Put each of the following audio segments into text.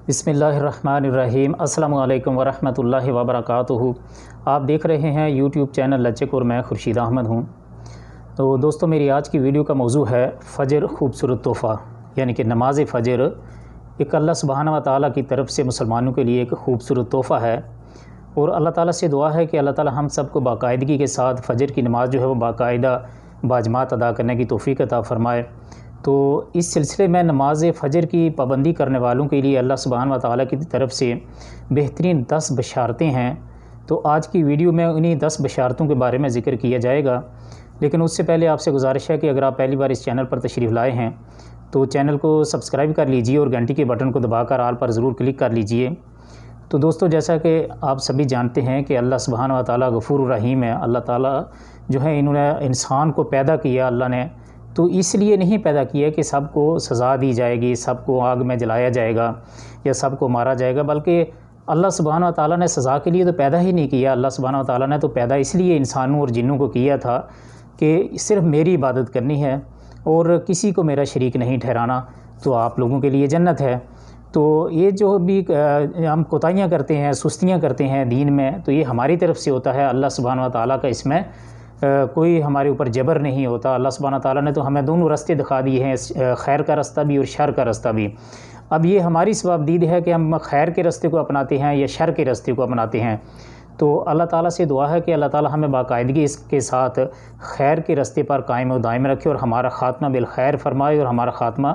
بسم اللہ الرحمن الرحیم۔ السلام علیکم ورحمۃ اللہ وبرکاتہ۔ آپ دیکھ رہے ہیں یوٹیوب چینل لچک اور میں خورشید احمد ہوں۔ تو دوستو، میری آج کی ویڈیو کا موضوع ہے فجر خوبصورت تحفہ، یعنی کہ نماز فجر ایک اللہ سبحانہ و تعالیٰ کی طرف سے مسلمانوں کے لیے ایک خوبصورت تحفہ ہے، اور اللہ تعالیٰ سے دعا ہے کہ اللہ تعالیٰ ہم سب کو باقاعدگی کے ساتھ فجر کی نماز جو ہے وہ باقاعدہ باجماعت ادا کرنے کی توفیق عطا فرمائے۔ تو اس سلسلے میں نماز فجر کی پابندی کرنے والوں کے لیے اللہ سبحانہ و تعالیٰ کی طرف سے بہترین 10 بشارتیں ہیں۔ تو آج کی ویڈیو میں انہی 10 بشارتوں کے بارے میں ذکر کیا جائے گا، لیکن اس سے پہلے آپ سے گزارش ہے کہ اگر آپ پہلی بار اس چینل پر تشریف لائے ہیں تو چینل کو سبسکرائب کر لیجئے اور گھنٹی کے بٹن کو دبا کر آل پر ضرور کلک کر لیجئے۔ تو دوستو، جیسا کہ آپ سبھی جانتے ہیں کہ اللہ سبحانہ و تعالیٰ غفور الرحیم ہے۔ اللہ تعالیٰ جو ہے انہوں نے انسان کو پیدا کیا، اللہ نے تو اس لیے نہیں پیدا کیا کہ سب کو سزا دی جائے گی، سب کو آگ میں جلایا جائے گا یا سب کو مارا جائے گا، بلکہ اللہ سبحانہ و تعالیٰ نے سزا کے لیے تو پیدا ہی نہیں کیا۔ اللہ سبحانہ و تعالیٰ نے تو پیدا اس لیے انسانوں اور جنوں کو کیا تھا کہ صرف میری عبادت کرنی ہے اور کسی کو میرا شریک نہیں ٹھہرانا، تو آپ لوگوں کے لیے جنت ہے۔ تو یہ جو بھی ہم کوتاہیاں کرتے ہیں، سستیاں کرتے ہیں دین میں، تو یہ ہماری طرف سے ہوتا ہے۔ اللہ سبحانہ و تعالیٰ کا اس میں کوئی ہمارے اوپر جبر نہیں ہوتا۔ اللہ سبحانہ تعالیٰ نے تو ہمیں دونوں راستے دکھا دیے ہیں، خیر کا راستہ بھی اور شر کا راستہ بھی۔ اب یہ ہماری ثوابدید ہے کہ ہم خیر کے راستے کو اپناتے ہیں یا شر کے راستے کو اپناتے ہیں۔ تو اللہ تعالیٰ سے دعا ہے کہ اللہ تعالیٰ ہمیں باقاعدگی اس کے ساتھ خیر کے راستے پر قائم و دائم رکھے اور ہمارا خاتمہ بالخیر فرمائے، اور ہمارا خاتمہ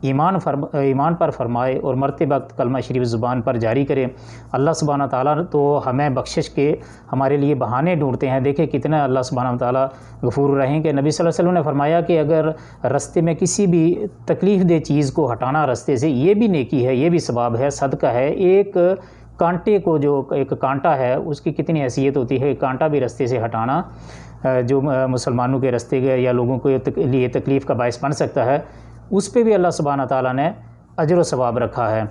ایمان پر فرمائے اور مرتے وقت کلمہ شریف زبان پر جاری کرے۔ اللہ سبحانہ تعالیٰ تو ہمیں بخشش کے ہمارے لیے بہانے ڈھونڈتے ہیں۔ دیکھیں کتنا اللہ سبحانہ تعالیٰ غفور رحیم کہ نبی صلی اللہ علیہ وسلم نے فرمایا کہ اگر رستے میں کسی بھی تکلیف دہ چیز کو ہٹانا رستے سے، یہ بھی نیکی ہے، یہ بھی ثواب ہے، صدقہ ہے۔ ایک کانٹے کو، جو ایک کانٹا ہے، اس کی کتنی حیثیت ہوتی ہے، کانٹا بھی رستے سے ہٹانا جو مسلمانوں کے رستے کے یا لوگوں کے لیے تکلیف کا باعث بن سکتا ہے، اس پہ بھی اللہ سبحانہ تعالیٰ نے اجر و ثواب رکھا ہے۔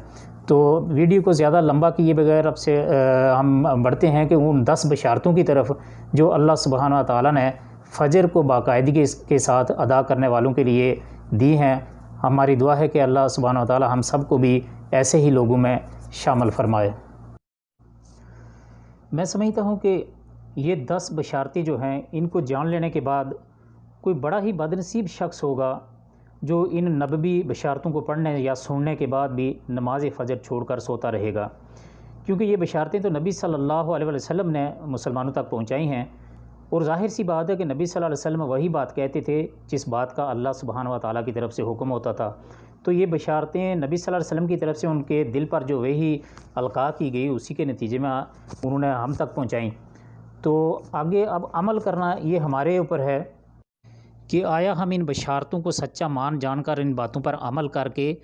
تو ویڈیو کو زیادہ لمبا کیے بغیر اب سے ہم بڑھتے ہیں کہ ان 10 بشارتوں کی طرف جو اللہ سبحانہ تعالیٰ نے فجر کو باقاعدگی کے ساتھ ادا کرنے والوں کے لیے دی ہیں۔ ہماری دعا ہے کہ اللہ سبحانہ تعالیٰ ہم سب کو بھی ایسے ہی لوگوں میں شامل فرمائے۔ میں سمجھتا ہوں کہ یہ 10 بشارتیں جو ہیں، ان کو جان لینے کے بعد کوئی بڑا ہی بدنصیب شخص ہوگا جو ان نبوی بشارتوں کو پڑھنے یا سننے کے بعد بھی نماز فجر چھوڑ کر سوتا رہے گا، کیونکہ یہ بشارتیں تو نبی صلی اللہ علیہ وسلم نے مسلمانوں تک پہنچائی ہیں، اور ظاہر سی بات ہے کہ نبی صلی اللہ علیہ وسلم وہی بات کہتے تھے جس بات کا اللہ سبحانہ و تعالیٰ کی طرف سے حکم ہوتا تھا۔ تو یہ بشارتیں نبی صلی اللہ علیہ وسلم کی طرف سے ان کے دل پر جو وحی القاء کی گئی، اسی کے نتیجے میں انہوں نے ہم تک پہنچائیں۔ تو آگے اب عمل کرنا یہ ہمارے اوپر ہے کہ آیا ہم ان بشارتوں کو سچا مان جان کر ان باتوں پر عمل کر کے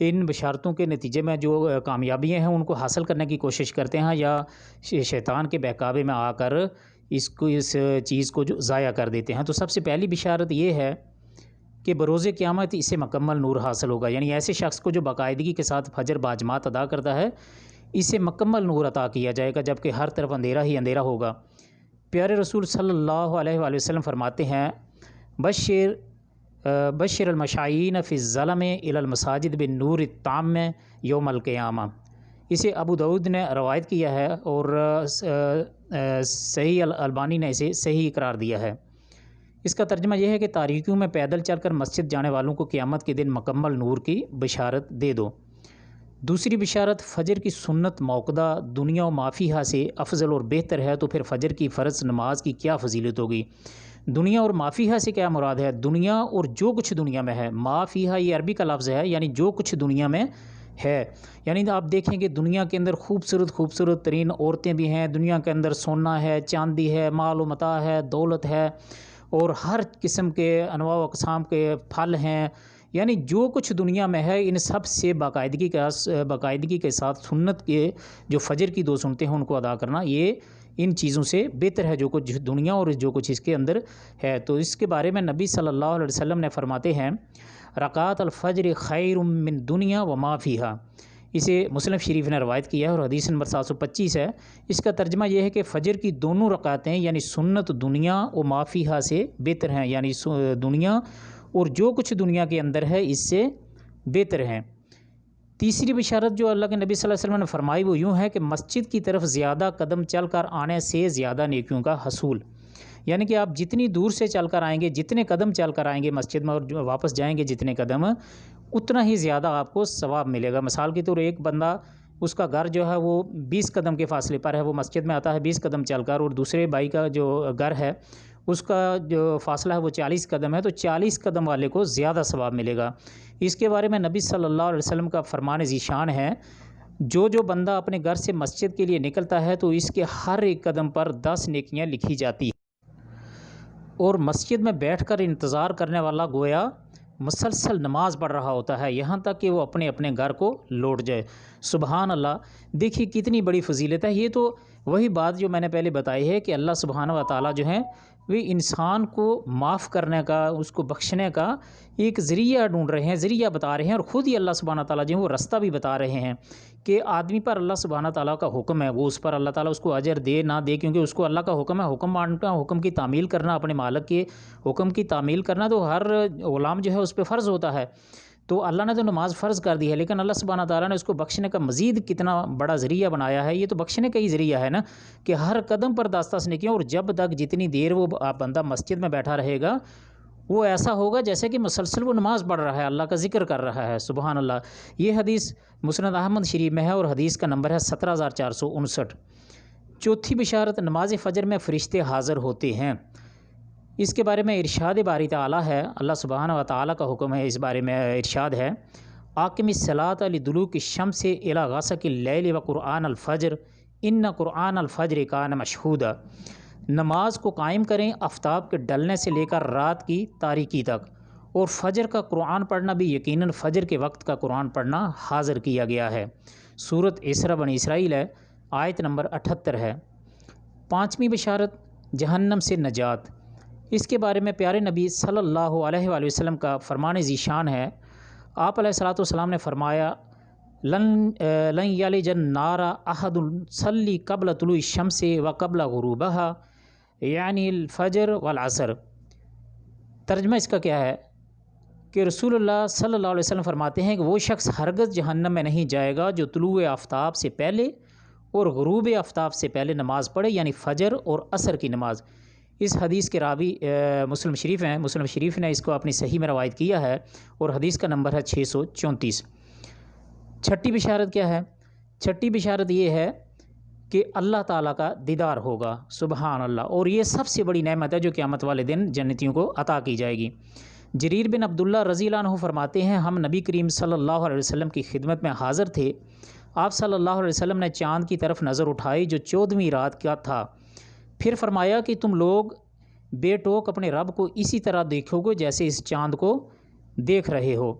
ان بشارتوں کے نتیجے میں جو کامیابیاں ہیں ان کو حاصل کرنے کی کوشش کرتے ہیں، یا شیطان کے بہکاوے میں آ کر اس چیز کو جو ضائع کر دیتے ہیں۔ تو سب سے پہلی بشارت یہ ہے کہ بروز قیامت اسے مکمل نور حاصل ہوگا، یعنی ایسے شخص کو جو باقاعدگی کے ساتھ فجر باجماعت ادا کرتا ہے، اسے مکمل نور عطا کیا جائے گا، جبکہ ہر طرف اندھیرا ہی اندھیرا ہوگا۔ پیارے رسول صلی اللہ علیہ وآلہ وسلم فرماتے ہیں، بشر المشائین فی الظلم الی المساجد بالنور التام یوم القیامہ۔ اسے ابو داؤد نے روایت کیا ہے اور صحیح البانی نے اسے صحیح قرار دیا ہے۔ اس کا ترجمہ یہ ہے کہ تاریکیوں میں پیدل چل کر مسجد جانے والوں کو قیامت کے دن مکمل نور کی بشارت دے دو۔ دوسری بشارت، فجر کی سنت موقدہ دنیا و ما فیہا سے افضل اور بہتر ہے، تو پھر فجر کی فرض نماز کی کیا فضیلت ہوگی۔ دنیا اور ما فیہا سے کیا مراد ہے؟ دنیا اور جو کچھ دنیا میں ہے۔ ما فیہا یہ عربی کا لفظ ہے، یعنی جو کچھ دنیا میں ہے۔ یعنی آپ دیکھیں کہ دنیا کے اندر خوبصورت ترین عورتیں بھی ہیں، دنیا کے اندر سونا ہے، چاندی ہے، مال و متاع ہے، دولت ہے، اور ہر قسم کے انواع و اقسام کے پھل ہیں، یعنی جو کچھ دنیا میں ہے، ان سب سے باقاعدگی کے ساتھ سنت کے جو فجر کی 2 سنتیں ہیں ان کو ادا کرنا، یہ ان چیزوں سے بہتر ہے جو کچھ دنیا اور جو کچھ اس کے اندر ہے۔ تو اس کے بارے میں نبی صلی اللہ علیہ وسلم نے فرماتے ہیں، رکعات الفجر خیر من دنیا و ما فیہا۔ اسے مسلم شریف نے روایت کیا ہے اور حدیث نمبر 725 ہے۔ اس کا ترجمہ یہ ہے کہ فجر کی دونوں رکعتیں یعنی سنت دنیا و ما فیہا سے بہتر ہیں، یعنی دنیا اور جو کچھ دنیا کے اندر ہے اس سے بہتر ہیں۔ تیسری بشارت جو اللہ کے نبی صلی اللہ علیہ وسلم نے فرمائی وہ یوں ہے کہ مسجد کی طرف زیادہ قدم چل کر آنے سے زیادہ نیکیوں کا حصول، یعنی کہ آپ جتنی دور سے چل کر آئیں گے، جتنے قدم چل کر آئیں گے مسجد میں اور جو واپس جائیں گے جتنے قدم، اتنا ہی زیادہ آپ کو ثواب ملے گا۔ مثال کے طور ایک بندہ، اس کا گھر جو ہے وہ 20 قدم کے فاصلے پر ہے، وہ مسجد میں آتا ہے 20 قدم چل کر، اور دوسرے بھائی کا جو گھر ہے اس کا جو فاصلہ ہے وہ 40 قدم ہے، تو 40 قدم والے کو زیادہ ثواب ملے گا۔ اس کے بارے میں نبی صلی اللہ علیہ وسلم کا فرمان ذیشان ہے، جو بندہ اپنے گھر سے مسجد کے لیے نکلتا ہے تو اس کے ہر ایک قدم پر 10 نیکیاں لکھی جاتی ہیں، اور مسجد میں بیٹھ کر انتظار کرنے والا گویا مسلسل نماز پڑھ رہا ہوتا ہے یہاں تک کہ وہ اپنے اپنے گھر کو لوٹ جائے۔ سبحان اللہ، دیکھیے کتنی بڑی فضیلت ہے۔ یہ تو وہی بات جو میں نے پہلے بتائی ہے کہ اللہ سبحانہ و تعالیٰ جو ہے وہ انسان کو معاف کرنے کا، اس کو بخشنے کا ایک ذریعہ ڈھونڈ رہے ہیں، ذریعہ بتا رہے ہیں، اور خود ہی اللہ سبحانہ تعالیٰ جو ہے وہ رستہ بھی بتا رہے ہیں کہ آدمی پر اللہ سبحانہ تعالیٰ کا حکم ہے، وہ اس پر اللہ تعالیٰ اس کو اجر دے نہ دے، کیونکہ اس کو اللہ کا حکم ہے، حکم ماننا، حکم کی تعمیل کرنا، اپنے مالک کے حکم کی تعمیل کرنا تو ہر غلام جو ہے اس پہ فرض ہوتا ہے۔ تو اللہ نے تو نماز فرض کر دی ہے، لیکن اللہ سبحانہ تعالیٰ نے اس کو بخشنے کا مزید کتنا بڑا ذریعہ بنایا ہے۔ یہ تو بخشنے کا ہی ذریعہ ہے نا، کہ ہر قدم پر 10 نیکیاں، اور جب تک جتنی دیر وہ بندہ مسجد میں بیٹھا رہے گا وہ ایسا ہوگا جیسے کہ مسلسل وہ نماز پڑھ رہا ہے، اللہ کا ذکر کر رہا ہے۔ سبحان اللہ۔ یہ حدیث مسند احمد شریف میں ہے اور حدیث کا نمبر ہے 17459۔ چوتھی بشارت، نماز فجر میں فرشتے حاضر ہوتے ہیں۔ اس کے بارے میں ارشاد باری تعالیٰ ہے، اللہ سبحانہ و تعالیٰ کا حکم ہے، اس بارے میں ارشاد ہے، اقم الصلاۃ لدلوک الشمس الی غسق اللیل وقرآن الفجر ان قرآن الفجر کان مشہودا۔ نماز کو قائم کریں آفتاب کے ڈلنے سے لے کر رات کی تاریکی تک، اور فجر کا قرآن پڑھنا بھی یقیناً فجر کے وقت کا قرآن پڑھنا حاضر کیا گیا ہے۔ سورۃ اسراء بنی اسرائیل ہے، آیت نمبر 78 ہے۔ پانچویں بشارت، جہنم سے نجات۔ اس کے بارے میں پیارے نبی صلی اللہ علیہ وآلہ وسلم کا فرمان ذیشان ہے، آپ علیہ الصلوۃ والسلام نے فرمایا، لن یلج النار احد صلی قبل طلوع الشمس و قبل غروبها یعنی الفجر والعصر۔ ترجمہ اس کا کیا ہے کہ رسول اللہ صلی اللہ علیہ وسلم فرماتے ہیں کہ وہ شخص ہرگز جہنم میں نہیں جائے گا جو طلوع آفتاب سے پہلے اور غروب آفتاب سے پہلے نماز پڑھے، یعنی فجر اور عصر کی نماز۔ اس حدیث کے راوی مسلم شریف ہیں، مسلم شریف نے اس کو اپنی صحیح میں روایت کیا ہے اور حدیث کا نمبر ہے 634۔ چھٹی بشارت کیا ہے؟ چھٹی بشارت یہ ہے کہ اللہ تعالیٰ کا دیدار ہوگا۔ سبحان اللہ، اور یہ سب سے بڑی نعمت ہے جو قیامت والے دن جنتیوں کو عطا کی جائے گی۔ جریر بن عبداللہ رضی اللہ عنہ فرماتے ہیں، ہم نبی کریم صلی اللہ علیہ وسلم کی خدمت میں حاضر تھے، آپ صلی اللہ علیہ وسلم نے چاند کی طرف نظر اٹھائی جو 14ویں رات کا تھا، پھر فرمایا کہ تم لوگ بے ٹوک اپنے رب کو اسی طرح دیکھو گے جیسے اس چاند کو دیکھ رہے ہو،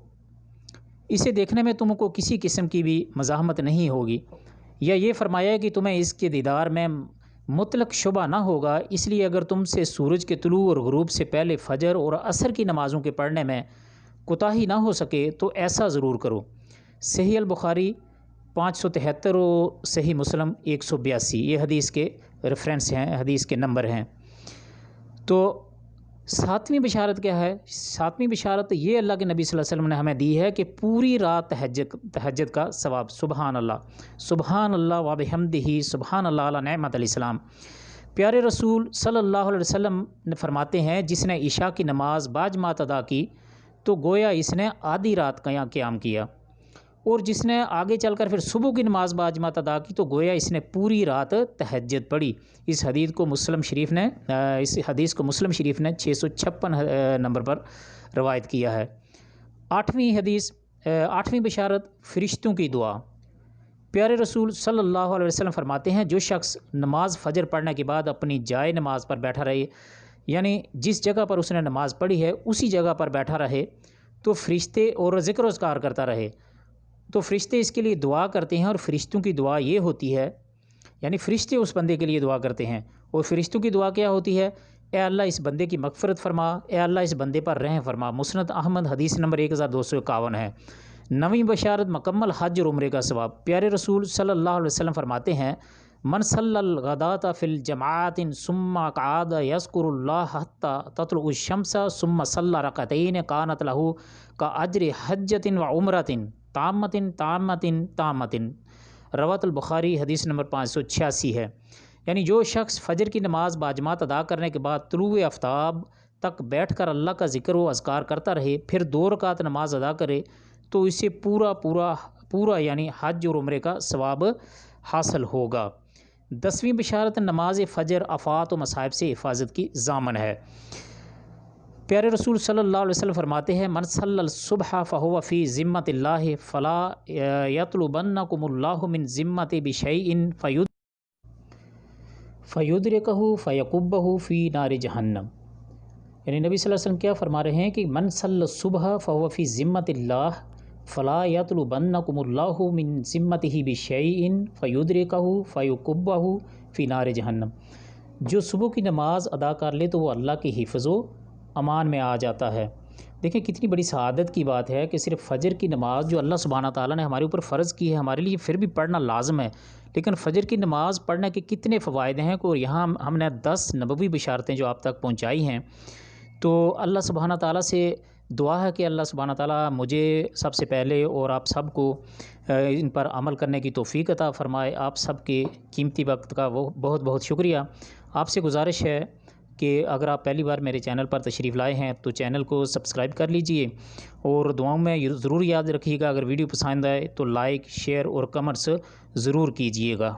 اسے دیکھنے میں تم کو کسی قسم کی بھی مزاحمت نہیں ہوگی، یا یہ فرمایا کہ تمہیں اس کے دیدار میں مطلق شبہ نہ ہوگا، اس لیے اگر تم سے سورج کے طلوع اور غروب سے پہلے فجر اور عصر کی نمازوں کے پڑھنے میں کوتاہی نہ ہو سکے تو ایسا ضرور کرو۔ صحیح البخاری 573 اور صحیح مسلم 182، یہ حدیث کے ریفرنس ہیں، حدیث کے نمبر ہیں۔ تو ساتویں بشارت کیا ہے؟ ساتویں بشارت یہ اللہ کے نبی صلی اللہ علیہ وسلم نے ہمیں دی ہے کہ پوری رات تہجد کا ثواب۔ سبحان اللہ، سبحان اللہ و بحمدہ، سبحان اللہ علی نعمت الاسلام۔ پیارے رسول صلی اللہ علیہ وسلم نے فرماتے ہیں، جس نے عشاء کی نماز باجماعت ادا کی تو گویا اس نے آدھی رات کا قیام کیا، اور جس نے آگے چل کر پھر صبح کی نماز باجماعت ادا کی تو گویا اس نے پوری رات تہجد پڑھی۔ اس حدیث کو مسلم شریف نے 656 نمبر پر روایت کیا ہے۔ آٹھویں بشارت، فرشتوں کی دعا۔ پیارے رسول صلی اللہ علیہ وسلم فرماتے ہیں، جو شخص نماز فجر پڑھنے کے بعد اپنی جائے نماز پر بیٹھا رہے، یعنی جس جگہ پر اس نے نماز پڑھی ہے اسی جگہ پر بیٹھا رہے، تو فرشتے اور ذکر و اذکار کرتا رہے تو فرشتے اس کے لیے دعا کرتے ہیں، اور فرشتوں کی دعا یہ ہوتی ہے، یعنی فرشتے اس بندے کے لیے دعا کرتے ہیں، اور فرشتوں کی دعا کیا ہوتی ہے؟ اے اللہ اس بندے کی مغفرت فرما، اے اللہ اس بندے پر رحم فرما۔ مسند احمد حدیث نمبر 1251 ہے۔ نویں بشارت، مکمل حج اور عمرے کا ثواب۔ پیارے رسول صلی اللہ علیہ وسلم فرماتے ہیں، من صلی الغداۃ فی الجماعۃ ثم قعد یذکر اللہ حتی تطلع الشمس ثم صلی رکعتین کانت لہ کاجر حجۃ و عمرۃ۔ تامتن تامتن تامتن، روایت البخاری حدیث نمبر 586 ہے۔ یعنی جو شخص فجر کی نماز باجماعت ادا کرنے کے بعد طلوع آفتاب تک بیٹھ کر اللہ کا ذکر و اذکار کرتا رہے، پھر 2 رکعت نماز ادا کرے تو اسے پورا یعنی حج اور عمرے کا ثواب حاصل ہوگا۔ 10ویں بشارت، نماز فجر آفات و مصائب سے حفاظت کی ضامن ہے۔ پیارے رسول صلی اللہ علیہ وسلم فرماتے ہیں، من صلی الصبح فہو فی ذمۃ اللہ فلا یطلبنکم اللہ من ذمۃ بشیء فیدرکہ فیکبہ فی نار جہنم۔ یعنی نبی صلی اللہ علیہ وسلم کیا فرما رہے ہیں کہ من صلی الصبح فہو فی ذمۃ اللہ فلا یطلبنکم اللہ من ذمتہ بشیء فیدرکہ فیکبہ فی نار جہنم۔ جو صبح کی نماز ادا کر لے تو وہ اللہ کی حفظ و امان میں آ جاتا ہے۔ دیکھیں کتنی بڑی سعادت کی بات ہے کہ صرف فجر کی نماز جو اللہ سبحانہ تعالیٰ نے ہمارے اوپر فرض کی ہے، ہمارے لیے پھر بھی پڑھنا لازم ہے، لیکن فجر کی نماز پڑھنے کے کتنے فوائد ہیں اور یہاں ہم نے 10 نبوی بشارتیں جو آپ تک پہنچائی ہیں۔ تو اللہ سبحانہ تعالیٰ سے دعا ہے کہ اللہ سبحانہ تعالیٰ مجھے سب سے پہلے اور آپ سب کو ان پر عمل کرنے کی توفیق عطا فرمائے۔ آپ سب کے قیمتی وقت کا وہ بہت بہت شکریہ۔ آپ سے گزارش ہے کہ اگر آپ پہلی بار میرے چینل پر تشریف لائے ہیں تو چینل کو سبسکرائب کر لیجئے، اور دعاؤں میں ضرور یاد رکھیے گا، اگر ویڈیو پسند آئے تو لائک، شیئر اور کمنٹس ضرور کیجئے گا۔